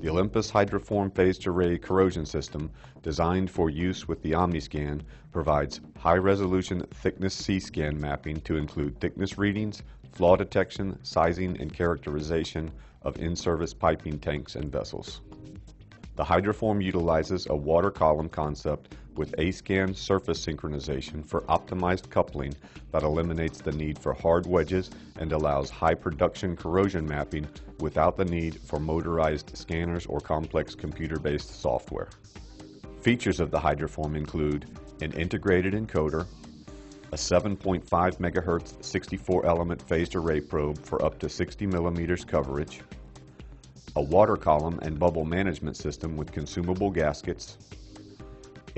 The Olympus HydroFORM phased array corrosion system, designed for use with the OmniScan, provides high-resolution thickness C-scan mapping to include thickness readings, flaw detection, sizing, and characterization of in-service piping tanks and vessels. The HydroFORM utilizes a water column concept with A-scan surface synchronization for optimized coupling that eliminates the need for hard wedges and allows high production corrosion mapping without the need for motorized scanners or complex computer-based software. Features of the HydroFORM include an integrated encoder, a 7.5 MHz 64-element phased array probe for up to 60 mm coverage, a water column and bubble management system with consumable gaskets,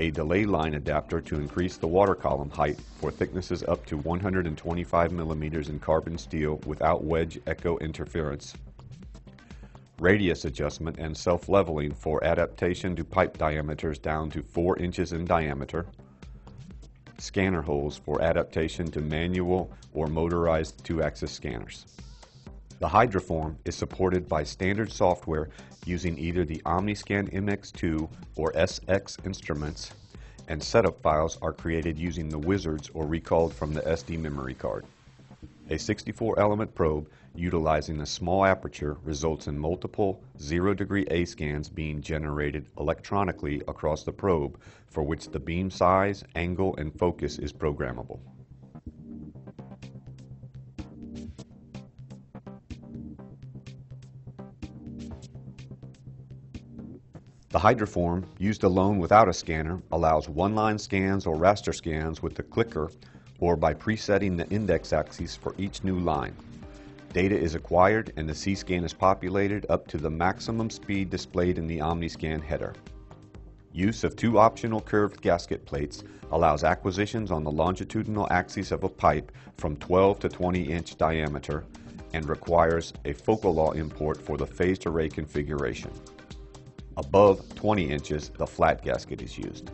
a delay line adapter to increase the water column height for thicknesses up to 125 mm in carbon steel without wedge echo interference, radius adjustment and self-leveling for adaptation to pipe diameters down to 4 inches in diameter, scanner holes for adaptation to manual or motorized 2-axis scanners. The HydroFORM is supported by standard software using either the OmniScan MX2 or SX instruments, and setup files are created using the wizards or recalled from the SD memory card. A 64-element probe utilizing a small aperture results in multiple 0-degree A-scans being generated electronically across the probe, for which the beam size, angle, and focus is programmable. The HydroFORM, used alone without a scanner, allows one-line scans or raster scans with the clicker or by presetting the index axes for each new line. Data is acquired and the C-scan is populated up to the maximum speed displayed in the OmniScan header. Use of 2 optional curved gasket plates allows acquisitions on the longitudinal axis of a pipe from 12 to 20-inch diameter and requires a focal law import for the phased array configuration. Above 20 inches, the flat gasket is used.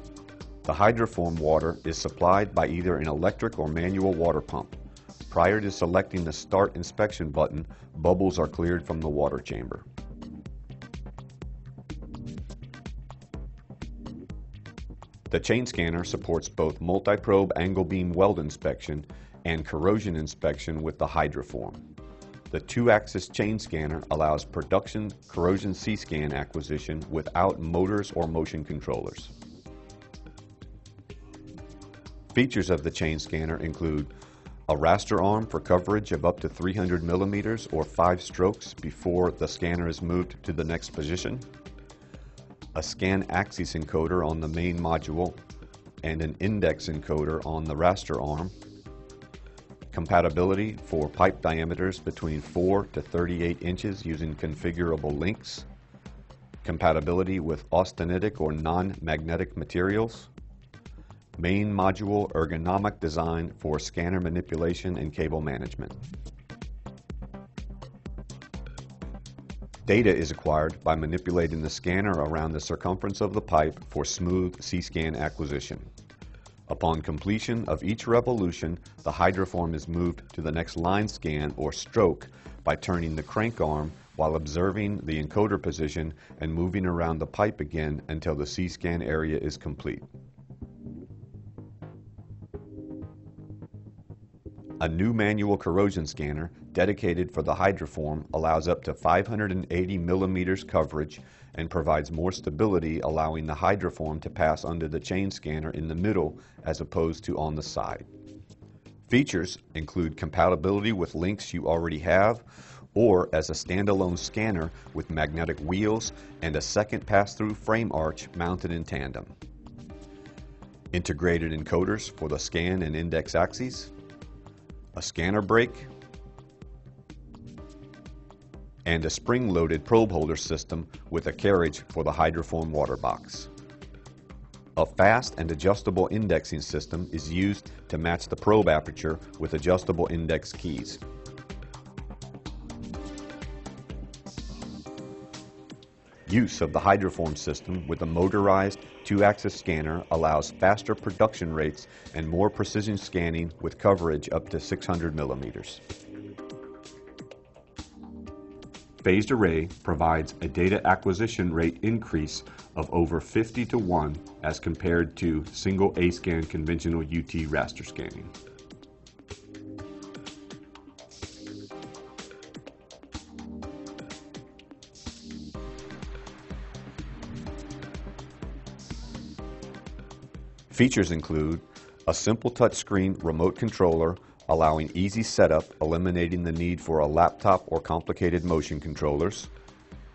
The HydroFORM water is supplied by either an electric or manual water pump. Prior to selecting the Start Inspection button, bubbles are cleared from the water chamber. The chain scanner supports both multi-probe angle beam weld inspection and corrosion inspection with the HydroFORM. The 2-axis chain scanner allows production corrosion C-scan acquisition without motors or motion controllers. Features of the chain scanner include a raster arm for coverage of up to 300 mm or 5 strokes before the scanner is moved to the next position, a scan axis encoder on the main module, and an index encoder on the raster arm, compatibility for pipe diameters between 4 to 38 inches using configurable links, compatibility with austenitic or non-magnetic materials, main module ergonomic design for scanner manipulation and cable management. Data is acquired by manipulating the scanner around the circumference of the pipe for smooth C-scan acquisition. Upon completion of each revolution, the HydroFORM is moved to the next line scan or stroke by turning the crank arm while observing the encoder position and moving around the pipe again until the C-scan area is complete. A new manual corrosion scanner dedicated for the HydroFORM allows up to 580 mm coverage and provides more stability, allowing the HydroFORM to pass under the chain scanner in the middle as opposed to on the side. Features include compatibility with links you already have or as a standalone scanner with magnetic wheels and a second pass-through frame arch mounted in tandem. Integrated encoders for the scan and index axes, a scanner brake, and a spring-loaded probe holder system with a carriage for the HydroFORM water box. A fast and adjustable indexing system is used to match the probe aperture with adjustable index keys. Use of the HydroFORM system with a motorized 2-axis scanner allows faster production rates and more precision scanning with coverage up to 600 mm. phased array provides a data acquisition rate increase of over 50 to 1 as compared to single A-scan conventional UT raster scanning. Features include a simple touchscreen remote controller allowing easy setup, eliminating the need for a laptop or complicated motion controllers,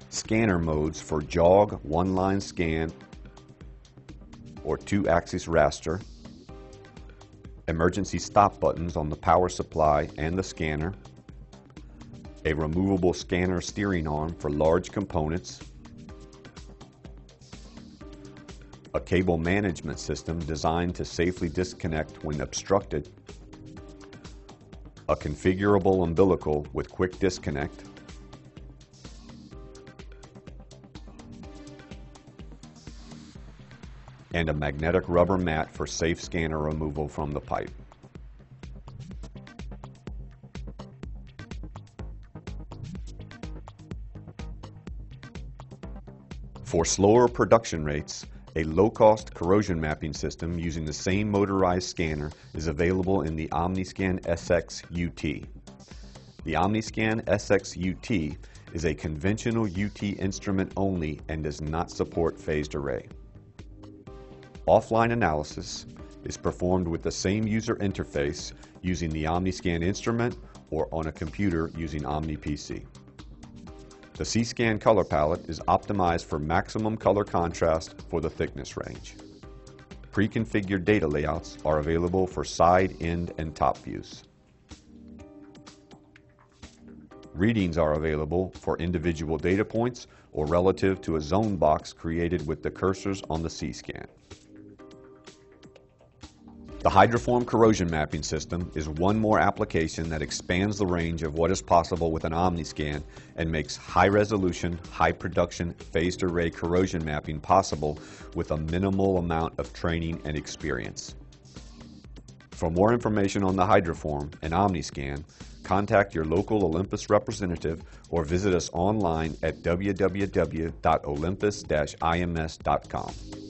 scanner modes for jog, one-line scan, or two-axis raster, emergency stop buttons on the power supply and the scanner, a removable scanner steering arm for large components, a cable management system designed to safely disconnect when obstructed, a configurable umbilical with quick disconnect, and a magnetic rubber mat for safe scanner removal from the pipe. For slower production rates, a low-cost corrosion mapping system using the same motorized scanner is available in the OmniScan SX UT. The OmniScan SX UT is a conventional UT instrument only and does not support phased array. Offline analysis is performed with the same user interface using the OmniScan instrument or on a computer using OmniPC. The C-Scan color palette is optimized for maximum color contrast for the thickness range. Pre-configured data layouts are available for side, end, and top views. Readings are available for individual data points or relative to a zone box created with the cursors on the C-Scan. The HydroFORM corrosion mapping system is one more application that expands the range of what is possible with an OmniScan and makes high-resolution, high-production phased array corrosion mapping possible with a minimal amount of training and experience. For more information on the HydroFORM and OmniScan, contact your local Olympus representative or visit us online at www.olympus-ims.com.